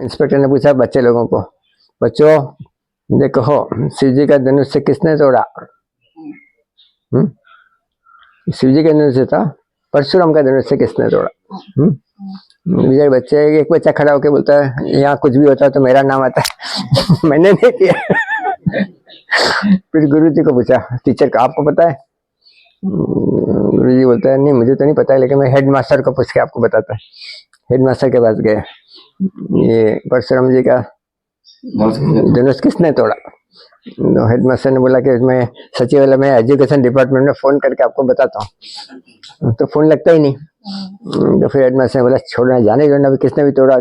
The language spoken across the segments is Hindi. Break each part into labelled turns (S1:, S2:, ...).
S1: इंस्पेक्टर ने पूछा बच्चे लोगों को, बच्चों देखो शिव जी का धनुष से किसने तोड़ा? शिव जी का धनुष से था, परशुराम का धनुष से किसने तोड़ा? विजय बच्चे, एक बच्चा खड़ा होकर बोलता है यहाँ कुछ भी होता है तो मेरा नाम आता है। मैंने नहीं किया। फिर गुरु जी को पूछा, टीचर को आपको पता है? गुरु जी बोलता है नहीं मुझे तो नहीं पता है, लेकिन मैं हेड मास्टर को पूछ के आपको बताता है। हेड मास्टर के पास गए, ये परशुराम जी का धनुष किसने तोड़ा? तो हेड मास्टर ने बोला कि मैं सचिवालय में एजुकेशन डिपार्टमेंट में फोन करके आपको बताता हूँ। तो फोन लगता ही नहीं। तो फिर हेड मास्टर ने बोला छोड़ना, जाने दो ना, किसने भी तोड़ा।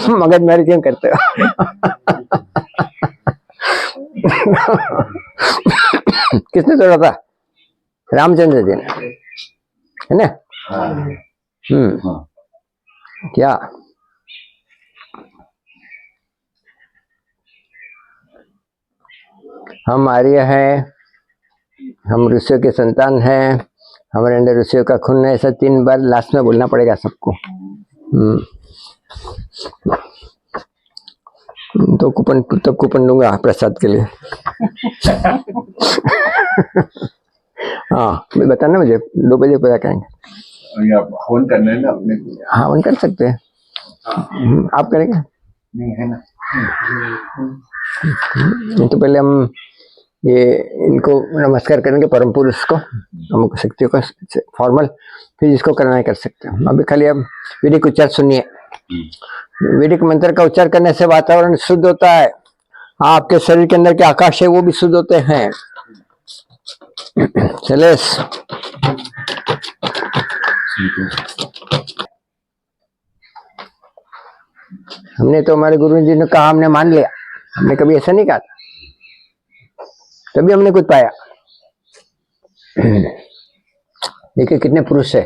S1: मगज मारी क्यों करते हो? किसने तोड़ा था? रामचंद्र जी ने, है ना? क्या हम आर्य हैं, हम ऋषियों के संतान हैं, हमारे अंदर ऋषियों का खून है, ऐसा 3 बार लास्ट में बोलना पड़ेगा सबको। तो कूपन दूंगा प्रसाद के लिए। हाँ बताना मुझे, 2 बजे पूरा करेंगे।
S2: हवन करना है ना अपने को?
S1: हाँ हवन कर सकते हैं। आप करेंगे?
S2: नहीं है ना।
S1: तो पहले हम ये इनको नमस्कार करेंगे, परम पुरुष को, अमुक शक्तियों का फॉर्मल, फिर जिसको करना है कर सकते हैं। अभी खाली अब वैदिक उच्चार सुनिए। वैदिक मंत्र का उच्चार करने से वातावरण शुद्ध होता है, आपके शरीर के अंदर के आकाश है वो भी शुद्ध होते हैं। चले हमने तो, हमारे गुरु जी ने कहा हमने मान लिया, हमने कभी ऐसा नहीं कहा था, तभी हमने कुछ पाया। देखिए कितने पुरुष है।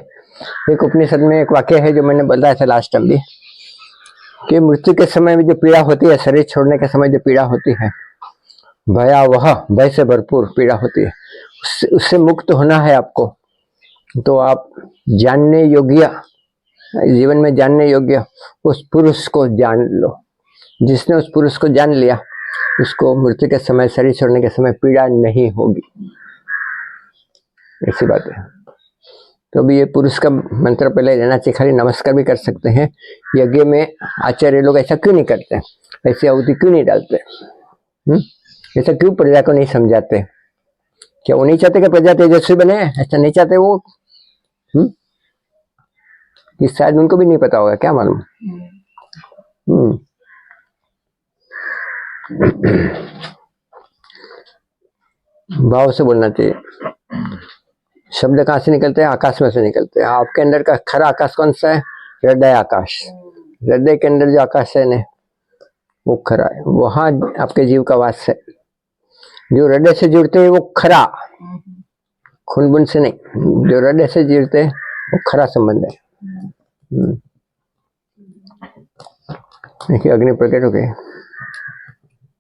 S1: एक उपनिषद में एक वाक्य है जो मैंने बताया था लास्ट टाइम भी, कि मृत्यु के समय में जो पीड़ा होती है, शरीर छोड़ने के समय जो पीड़ा होती है, भयावह, भय से भरपूर पीड़ा होती है, उससे मुक्त होना है आपको। तो आप जानने योग्य, जीवन में जानने योग्य उस पुरुष को जान लो। जिसने उस पुरुष को जान लिया, उसको मृत्यु के समय, शरीर छोड़ने के समय पीड़ा नहीं होगी। ऐसी बात है। तो अभी ये पुरुष का मंत्र पहले लेना चाहिए। खाली नमस्कार भी कर सकते हैं। यज्ञ में आचार्य लोग ऐसा क्यों नहीं करते, ऐसी आहुति क्यों नहीं डालते? ऐसा क्यों प्रजा को नहीं समझाते? क्या वो नहीं चाहते कि प्रजा तेजस्वी बने? ऐसा नहीं चाहते वो? कि शायद उनको भी नहीं पता होगा, क्या मालूम। भाव से बोलना चाहिए। शब्द कहाँ से निकलते हैं? आकाश में से निकलते हैं। आपके अंदर का खरा आकाश कौन सा है? हृदय आकाश। हृदय के अंदर जो आकाश है ना, वो खरा है, वहां आपके जीव का वास है। जो हृदय से जुड़ते हैं वो खरा, खून बुन से नहीं, जो हृदय से जुड़ते हैं वो खरा संबंध है। देखिए अग्नि प्रकट हो गई,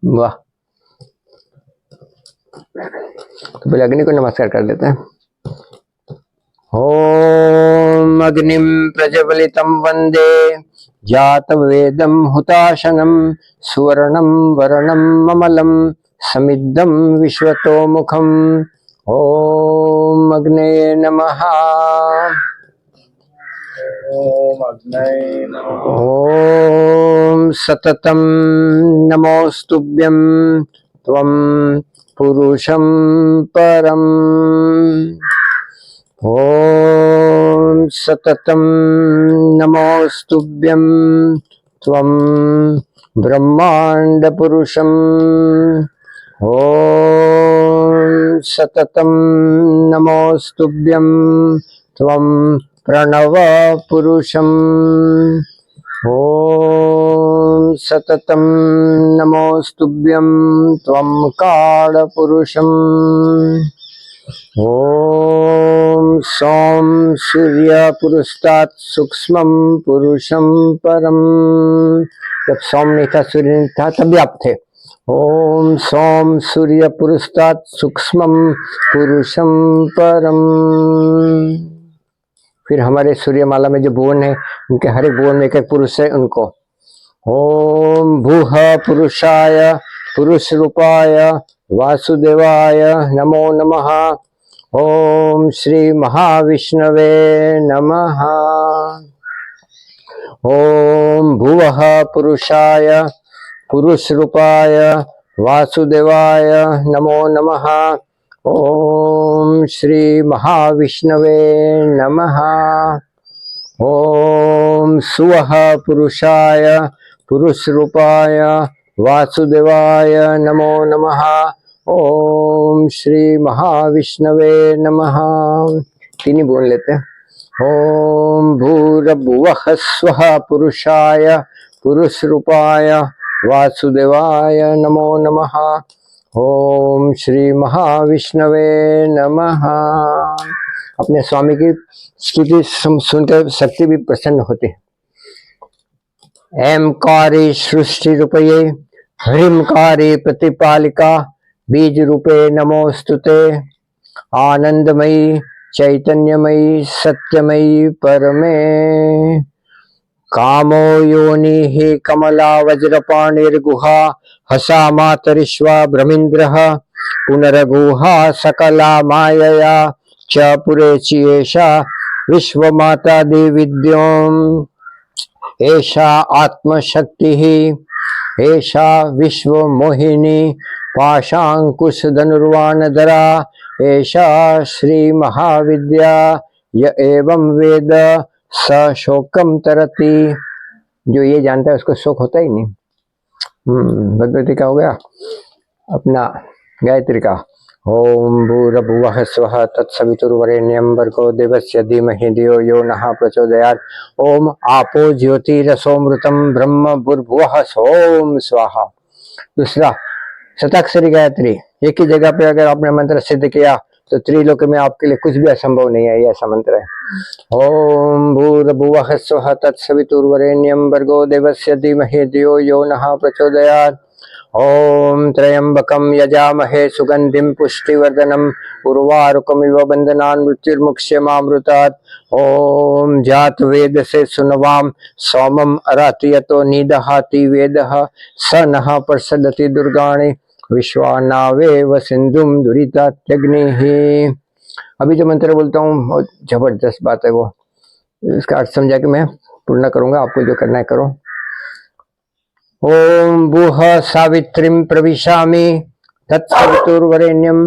S1: वाह। तो पहले अग्नि को नमस्कार कर देते हैं। ओम अग्निम प्रज्वलितं वंदे जातवेदं हुताशनं सुवर्णं वरणं ममलं समिद्धं विश्वतोमुखम्। ओम अग्नये नमः। ओम सततं नमोस्तुभ्यं त्वं पुरुषं परम्। ओम सततं नमोस्तुभ्यं त्वं ब्रह्मांड पुरुषम्। ओम सततं नमोस्तुभ्यं त्वं प्रणव पुरुषम्। ओम सततं नमोस्तुभ्यं त्वं काल पुरुषम्। ओम सोम सूर्य पुरस्तात् सूक्ष्मं पुरुषं परम। जब सोम नहीं था, सूर्य नहीं था, तभी आप थे। ओम सोम सूर्य पुरस्तात् सूक्ष्मं पुरुषं परम। फिर हमारे सूर्यमाला में जो भुवन है, उनके हर एक भुवन में एक एक पुरुष है, उनको ओम भूः पुरुषाय पुरुष रूपाय वासुदेवाय नमो नमः। ओम श्री महाविष्णवे नमः। ओम भुवः पुरुषाय पुरुष रूपाय वासुदेवाय नमो नमः। ओम श्री महाविष्णवे नमः। ओम सुवः पुरुषाय पुरुष रूपाय वासुदेवाय नमो नमः। ओम श्री महाविष्णवे नमः। तीन ही बोल लेते हैं। ओम भूर्भुवः स्वः पुरुषाय पुरुष रूपाय वासुदेवाय नमो नमः। ओम श्री महाविष्णवे नमः। अपने स्वामी की स्तुति सुनकर शक्ति भी प्रसन्न होती है। एमकारी सृष्टि रूपये ह्रीमकारी प्रतिपालिका बीज रूपे नमोस्तुते। आनंदमयी चैतन्यमयी सत्यमयी परमे। कामो योनि हि कमला वज्रपाणिर्गुहा हसा मातरिश्वा ब्रह्मीन्द्रः पुनरगुहा सकला मायया च पुरेचि विश्वमाता देविद्योम। एषा आत्मशक्तिः एषा विश्वमोहिनी पाशांकुश धनुर्वाणधरा। एषा श्री महाविद्या य एवं वेद स शोकम तरति। जो ये जानता है उसको शोक होता ही नहीं। भगवती का हो गया अपना गायत्री का। ओम भूर्भुवः स्वः तत्सवितुर्वरेण्यं भर्गो देवस्य धीमहि धियो यो नः प्रचोदयात्। ओम आपो ज्योतिरसोमृतं ब्रह्म भूर्भुवः सोम स्वाहा। दूसरा शताक्षरी गायत्री। एक ही जगह पे अगर आपने मंत्र सिद्ध किया तो त्रिलोक में आपके लिए कुछ भी असंभव नहीं है। ये ऐसा मंत्र है। ओम भूर्भुवः स्वः तत्सवितुर्वरेण्यं भर्गो देवस्य धीमहि धियो यो नः प्रचोदयात्। ओम त्र्यंबकं यजामहे सुगंधिं पुष्टिवर्धनम् उर्वारुकमिव बंधनान् मृत्युर्मुक्ष्यमामृतात्। ओम जात वेद से सुनवाम सोमम अराति यतो निदहाति वेदः स नः प्रसदति दुर्गाणि विश्वानावेव सिंधुम दुरितात्यग्निः। अभी जो मंत्र बोलता हूँ बहुत जबरदस्त बात है। वो इसका अर्थ समझा कि मैं पूर्ण करूंगा। आपको जो करना है करो। ओम भूः सावित्रीं प्रविशामि तत्सवितुर्वरेण्यम्।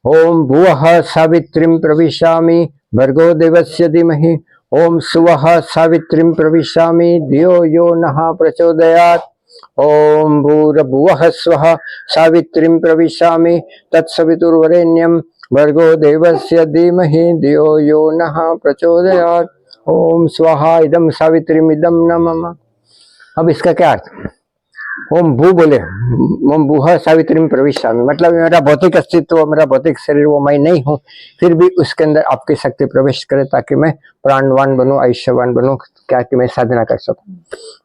S1: ओम भुवः सावित्रीं प्रविशामि भर्गो देवस्य धीमहि। ओम सुवः सावित्रीं प्रविशामि धियो यो नः प्रचोदयात्। ओम भूर्भुवः स्वः सावित्रीं प्रविशामि तत्सवितुर्वरेण्यं भर्गो देवस्य धीमहि धियो यो नः प्रचोदयात्। ओम स्वाहा इदं सावित्रीं इदं न मम। अब इसका क्या अर्थ? ओम भू बोले ओम भूः सावित्रीं प्रविशामि, मतलब मेरा भौतिक अस्तित्व मेरा भौतिक शरीर वो मैं नहीं हूँ, फिर भी उसके अंदर आपकी शक्ति प्रवेश करे ताकि मैं प्राणवान बनूं, आयुष्यवान बनूं, क्या कि मैं साधना कर सकूं।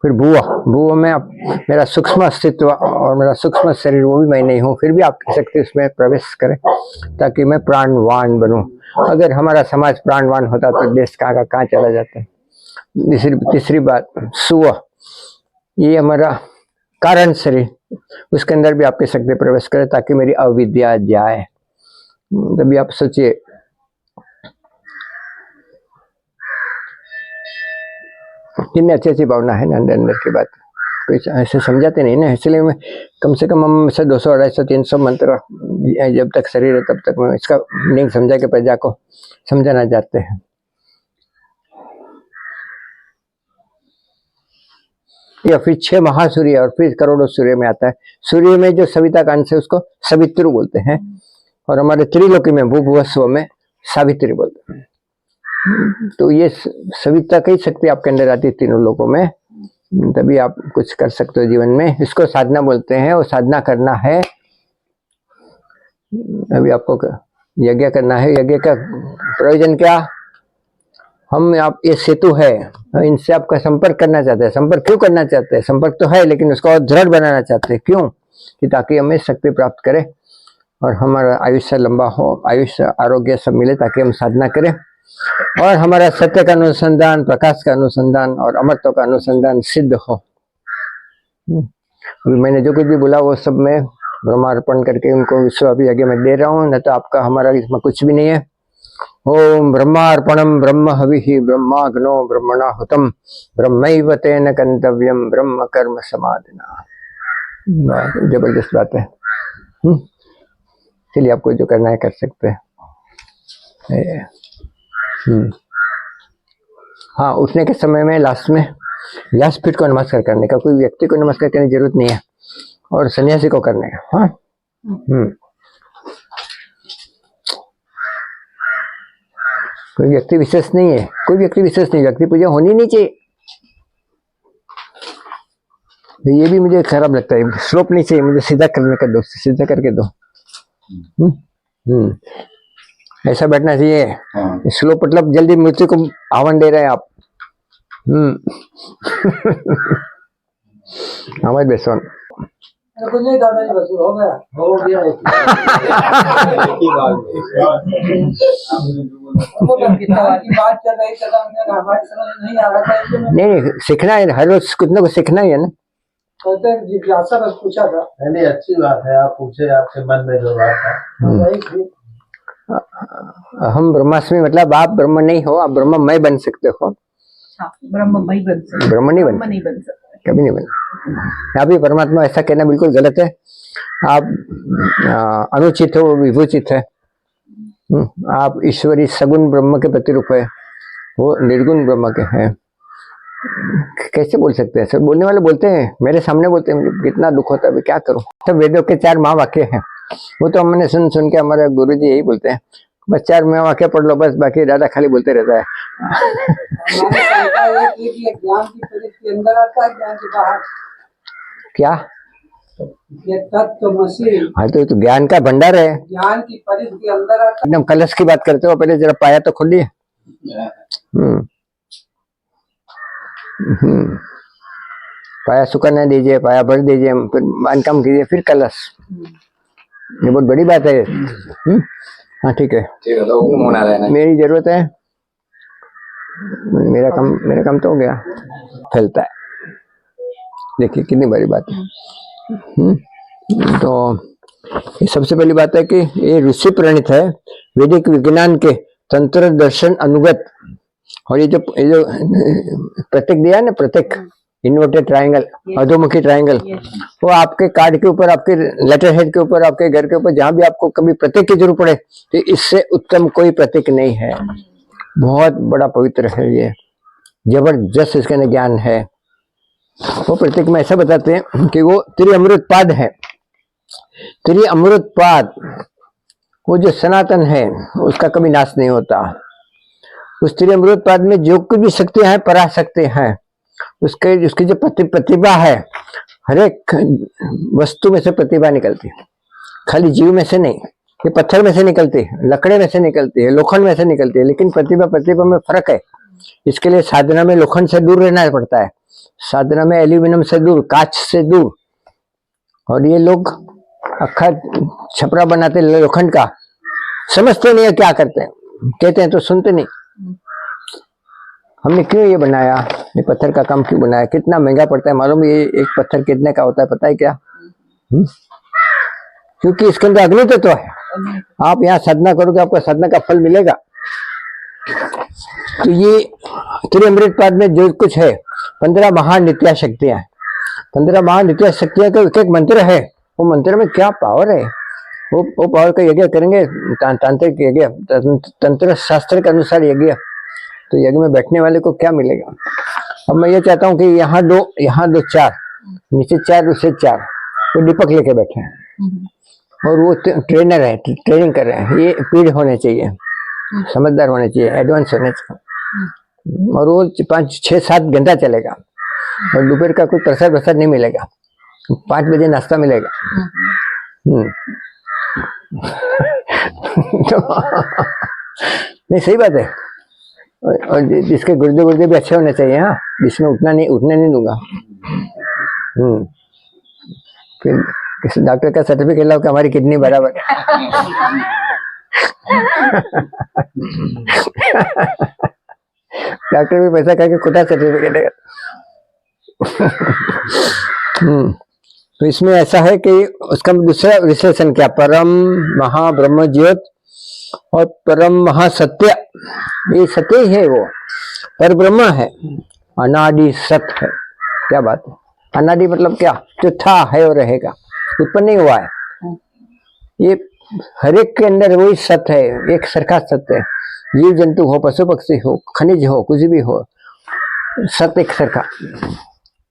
S1: फिर भूव में मेरा सूक्ष्म अस्तित्व और मेरा सूक्ष्म शरीर वो भी मैं नहीं हूँ, फिर भी आपकी शक्ति उसमें प्रवेश करे ताकि मैं प्राणवान बनूं। अगर हमारा समाज प्राणवान होता तो देश कहाँ का कहाँ चला जाता है। तीसरी बात सुव, ये हमारा कारण शरीर, उसके अंदर भी आपकी शक्ति प्रवेश करे ताकि मेरी अविद्या जाए। तभी आप सोचिए कितनी अच्छी अच्छी भावना है ना अंदर की बात। कोई ऐसे समझाते नहीं ना, इसलिए मैं कम से कम हम से 200, 250, 300 मंत्र जब तक शरीर है तब तक मैं इसका नहीं समझा के प्रजा को समझाना चाहते हैं। या फिर 6 महासूर्य और फिर करोड़ों सूर्य में आता है। सूर्य में जो सविता का अंश है उसको सवित्रु बोलते हैं, और हमारे त्रिलोकी में भूभुवस्व में सावित्री बोलते हैं। तो ये सविता की शक्ति आपके अंदर आती है तीनों लोकों में, तभी आप कुछ कर सकते हो जीवन में। इसको साधना बोलते हैं, और साधना करना है। अभी आपको यज्ञ करना है। यज्ञ का प्रयोजन क्या? हम आप ये सेतु है, इनसे आपका संपर्क करना चाहते हैं। संपर्क क्यों करना चाहते हैं? संपर्क तो है लेकिन उसको और दृढ़ बनाना चाहते हैं। क्यों? कि ताकि हमें शक्ति प्राप्त करें और हमारा आयुष्य लंबा हो, आयुष्य आरोग्य सब मिले, ताकि हम साधना करें और हमारा सत्य का अनुसंधान, प्रकाश का अनुसंधान और अमरत्व का अनुसंधान सिद्ध हो। अभी मैंने जो कुछ भी बोला वो सब मैं ब्रह्मार्पण करके उनको विश्व अभियज्ञ में दे रहा हूँ, न तो आपका हमारा इसमें कुछ भी नहीं है। ओम ब्रह्मार्पणम ब्रह्म हविः ब्रह्माग्नो ब्रह्मणाहुतम ब्रह्मैव तेन गंतव्यम ब्रह्म कर्म समाधिना। जबरदस्त बात है। चलिए आपको जो करना है कर सकते हैं। हाँ, उठने के समय में लास्ट फीट को नमस्कार करने का, कोई व्यक्ति को नमस्कार करने की जरूरत नहीं है, और सन्यासी को करने का। हाँ, कोई व्यक्ति विशेष नहीं है, कोई व्यक्ति विशेष नहीं, व्यक्ति पूजा होनी नहीं चाहिए। ये भी मुझे खराब लगता है, स्लोप नहीं चाहिए मुझे, सीधा करने का दो, सीधा करके दो। ऐसा बैठना चाहिए। स्लोप मतलब जल्दी मृत्यु को आह्वान दे रहे हैं आप। हमारे बेसवन
S3: कुछ नहीं दादाजी, बस हो गया की बात कर रही थी, हमारे समझ नहीं आ रहा था।
S1: नहीं, सीखना है, हर रोज कुछ ना कुछ सीखना ही है ना।
S3: जिज्ञासा बस पूछा था।
S4: नहीं, अच्छी बात है, आप पूछे, आपके मन में जो बात है।
S1: हम ब्रह्मास्मि मतलब आप ब्रह्म नहीं हो, आप ब्रह्ममय बन सकते हो।
S5: ब्रह्ममय बन सकते,
S1: ब्रह्म नहीं बन सकते, कभी नहीं बन। यहाँ भी परमात्मा ऐसा कहना बिल्कुल गलत है। आप अनुचित हो, विभूचित है। आप ईश्वरी सगुण ब्रह्म के प्रतिरूप है, वो निर्गुण ब्रह्म के हैं। कैसे बोल सकते हैं? सब बोलने वाले बोलते हैं, मेरे सामने बोलते हैं, कितना दुख होता है, क्या करूं। तो वेदों के 4 महावाक्य हैं, वो तो हमने सुन के हमारे गुरु जी यही बोलते हैं, बस 4 महावाक्य पढ़ लो बस, बाकी दादा खाली बोलते रहता है।
S3: ज्ञान की परिधि के अंदर आता है, ज्ञान के बाहर
S1: क्या?
S3: ये तत्वमसि,
S1: हाँ तो ज्ञान का भंडार है,
S3: ज्ञान की परिधि के अंदर आता।
S1: एकदम कलश की बात करते हो, पहले जरा पाया तो खोलिए। पाया सुखाने दीजिए, पाया भर दीजिए, फिर बांधकाम कीजिए, फिर कलश। ये बहुत बड़ी बात है। हाँ ठीक है, मेरी जरूरत है, मेरा काम तो हो गया, फैलता है। देखिए कितनी बड़ी बात है। तो ये सबसे पहली बात है कि ये ऋषि प्रणीत है, वैदिक विज्ञान के तंत्र दर्शन अनुगत। और ये जो प्रतीक दिया है ना, प्रतीक इन्वर्टेड ट्रायंगल, अधोमुखी ट्रायंगल, वो आपके कार्ड के ऊपर, आपके लेटर हेड के ऊपर, आपके घर के ऊपर, जहां भी आपको कभी प्रतीक की जरूरत पड़े, तो इससे उत्तम कोई प्रतीक नहीं है। बहुत बड़ा पवित्र है ये, जबरदस्त इसके अंदर ज्ञान है। वो प्रतीक में ऐसा बताते हैं कि वो त्रिअमृतपाद है। त्रिअमृतपाद वो जो सनातन है, उसका कभी नाश नहीं होता। उस त्रिअमृतपाद में जो कुछ भी शक्तियां हैं, पराशक्ति हैं, उसकी जो प्रतिभा है, हर एक वस्तु में से प्रतिभा निकलती है, खाली जीव में से नहीं। ये पत्थर में से निकलती है, लकड़े में से निकलती है, लोखंड में से निकलती है, लेकिन प्रतिभा में फर्क है। इसके लिए साधना में लोखंड से दूर रहना पड़ता है, साधना में एल्यूमिनियम से दूर, कांच से दूर। और ये लोग अखा छपरा बनाते लोखंड का, समझते नहीं है क्या करते हैं, कहते हैं तो सुनते नहीं। हमने क्यों ये बनाया, ये पत्थर का काम क्यों बनाया, कितना महंगा पड़ता है मालूम? ये एक पत्थर कितने का होता है पता है क्या? क्योंकि इसके अंदर अग्नि तत्व है। आप यहाँ साधना करोगे, आपको साधना का फल मिलेगा। तो ये त्रिअमृतपाद में जो कुछ है, 15 महानित्या शक्तियां, 15 महानित्या शक्तियां का एक मंत्र है। वो मंत्र में क्या पावर है, वो पावर का यज्ञ करेंगे, तांत्रिक यज्ञ, तंत्र शास्त्र के अनुसार यज्ञ, तो यज्ञ में बैठने वाले को क्या मिलेगा? अब मैं ये चाहता हूँ कि यहाँ दो 4, नीचे 4, उससे 4, वो दीपक लेके बैठे हैं, और वो ट्रेनर है, ट्रेनिंग कर रहे हैं। ये पीढ़ होने चाहिए, समझदार होने चाहिए, एडवांस होने चाहिए। और वो 5, 6, 7 घंटा चलेगा, और दोपहर का कोई प्रसाद नहीं मिलेगा, 5 बजे नाश्ता मिलेगा। तो नहीं, सही बात है। और जिसके गुर्दे भी अच्छे होने चाहिए। हाँ, जिसमें उठने नहीं दूंगा। फिर किसी डॉक्टर का सर्टिफिकेट लाओ कि हमारी किडनी बराबर है। डॉक्टर भी पैसा करके खुदा सर्टिफिकेट देगा। तो इसमें ऐसा है कि उसका दूसरा विश्लेषण क्या, परम महाब्रह्म ज्योत और परम महासत्य, ये सत्य ही है, वो पर ब्रह्म है, अनादि सत है। क्या बात है, अनादि मतलब क्या, जो था है और रहेगा, उत्पन्न नहीं हुआ है। ये हर एक के अंदर वही सत्य है, एक सरखा सत्य है। जीव जंतु हो, पशु पक्षी हो, खनिज हो, कुछ भी हो, सत्य एक सरखा,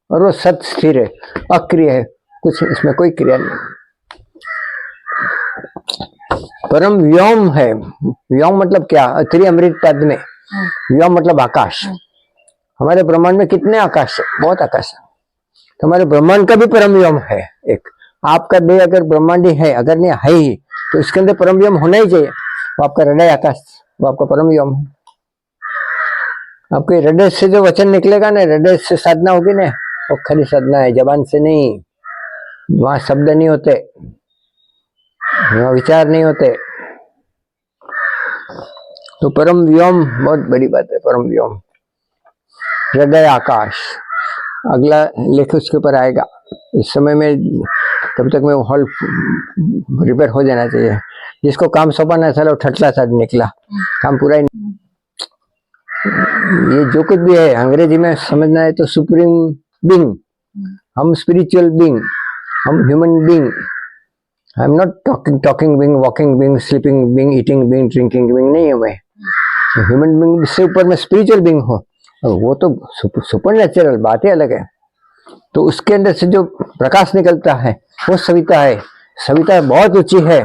S1: और वो सत्य स्थिर है, अक्रिय है, कुछ इसमें कोई क्रिया नहीं। परम व्योम है, व्योम मतलब क्या, अत्रि अमृत पद में व्योम मतलब आकाश। हमारे ब्रह्मांड में कितने आकाश है, बहुत आकाश है। तो हमारे ब्रह्मांड का भी परम व्योम है एक। आपका देह अगर ब्रह्मांडी है, अगर नहीं है ही, तो इसके अंदर परम व्योम होना ही चाहिए। वो आपका हृदय आकाश, वो आपका परम व्योम है। आपके हृदय से जो वचन निकलेगा ना, हृदय से साधना होगी ना, वो खरी साधना है, जबान से नहीं। वहां शब्द नहीं होते, वहां विचार नहीं होते। तो परम व्योम बहुत बड़ी बात है, परम व्योम, हृदय आकाश। अगला लेख उसके ऊपर आएगा। इस समय में तब तक में हॉल रिपेयर हो जाना चाहिए। जिसको काम सौंपा ना, चलो ठटला सा निकला, काम पूरा ही नहीं। ये जो कुछ भी है अंग्रेजी में समझना है तो सुप्रीम बीइंग, हम स्पिरिचुअल बीइंग, हम human being. I am not talking being, walking being, sleeping being, eating being, drinking being नहीं है मैं। ह्यूमन बीइंग से ऊपर में स्पिरिचुअल बीइंग हो, वो तो सुपर नेचुरल बात ही अलग है। तो उसके अंदर से जो प्रकाश निकलता है वो सविता है। सविता बहुत ऊंची है,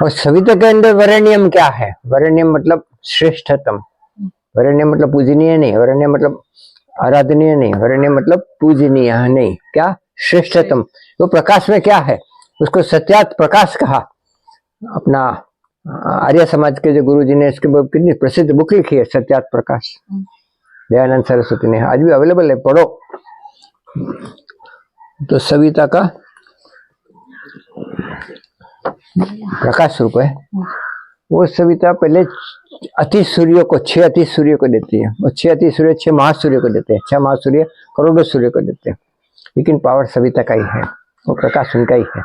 S1: और सविता के अंदर वरेण्यम क्या है, वरेण्यम मतलब श्रेष्ठतम। वरेण्यम मतलब पूजनीय नहीं, वरेण्यम मतलब आराधनीय नहीं, वरेण्यम मतलब पूजनीय नहीं, क्या, श्रेष्ठतम। वो प्रकाश में क्या है, उसको सत्यात प्रकाश कहा। अपना आर्य समाज के जो गुरु जी ने इसके कितनी प्रसिद्ध बुक लिखी है, सत्यात प्रकाश, दयानंद सरस्वती ने, आज भी अवेलेबल है, पढ़ो। तो सविता का प्रकाश रूप है। वो सविता पहले अति सूर्य को, 6 अति सूर्य को देती है, और 6 अति सूर्य 6 महासूर्य को देते हैं, 6 महासूर्य करोड़ों सूर्य को देते हैं, लेकिन पावर सविता का ही है, वो प्रकाश उनका ही है।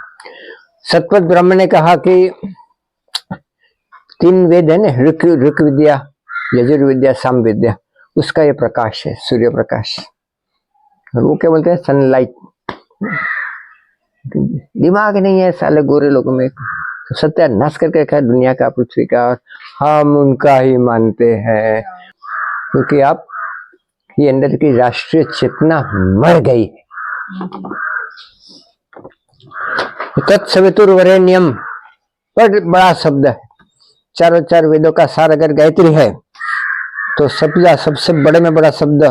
S1: सतपथ ब्रह्म ने कहा कि 3 वेद है ना, ऋक विद्या, यजुर्विद्या, साम विद्या, उसका ये प्रकाश है, सूर्य प्रकाश। और वो क्या बोलते हैं, सनलाइट। दिमाग नहीं है साले गोरे लोगों में, तो सत्यानाश करके रखा है दुनिया का, पृथ्वी का, और हम उनका ही मानते हैं, क्योंकि आप ये अंदर की राष्ट्रीय चेतना मर गई है। तत्सवितुर्वरेण्यम बड़ा शब्द है, चारों 4 वेदों का सार अगर गायत्री है तो सबसे बड़े में बड़ा शब्द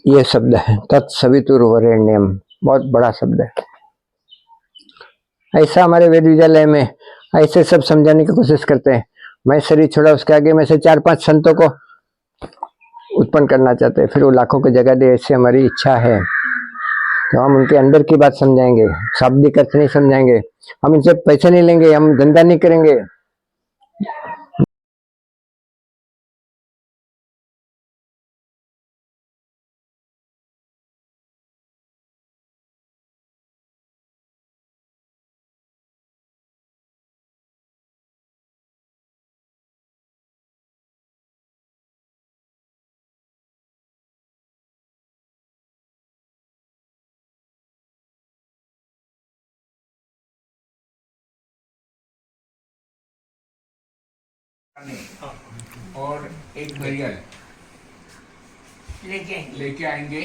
S1: ये शब्द है, तत्सवितुर्वरेण्यम, बहुत बड़ा शब्द है। ऐसा हमारे वेद विद्यालय में ऐसे सब समझाने की कोशिश करते हैं। मैं शरीर छोड़ा, उसके आगे में से 4-5 संतों को उत्पन्न करना चाहते हैं, फिर वो लाखों की जगह दे, ऐसी हमारी इच्छा है। तो हम उनके अंदर की बात समझाएंगे, शाब्दिक अर्थ नहीं समझाएंगे, हम इनसे पैसे नहीं लेंगे, हम धंधा नहीं करेंगे।
S2: और एक नारियल लेके आएंगे,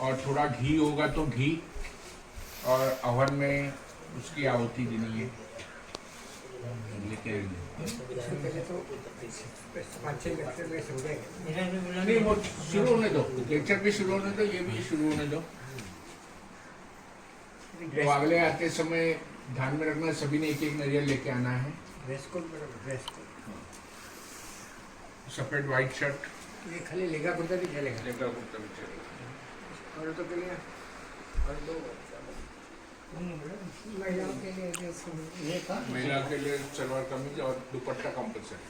S2: और थोड़ा घी होगा तो घी, और अवन में उसकी आहुति देनी है, लेके आएंगे। नहीं, वो शुरू होने दो, लेक्चर भी शुरू होने दो, ये भी शुरू होने दो। तो अगले आते समय ध्यान में रखना, सभी ने एक नारियल लेके आना है। सफेद व्हाइट शर्ट,
S1: ये खाली लेगा कुर्ता भी चलेगा,
S2: लेगा कुर्ता भी चलेगा,
S1: और तो के लिए और दो
S2: महिला के लिए सलवार कमीज और दुपट्टा कंपल्सरी।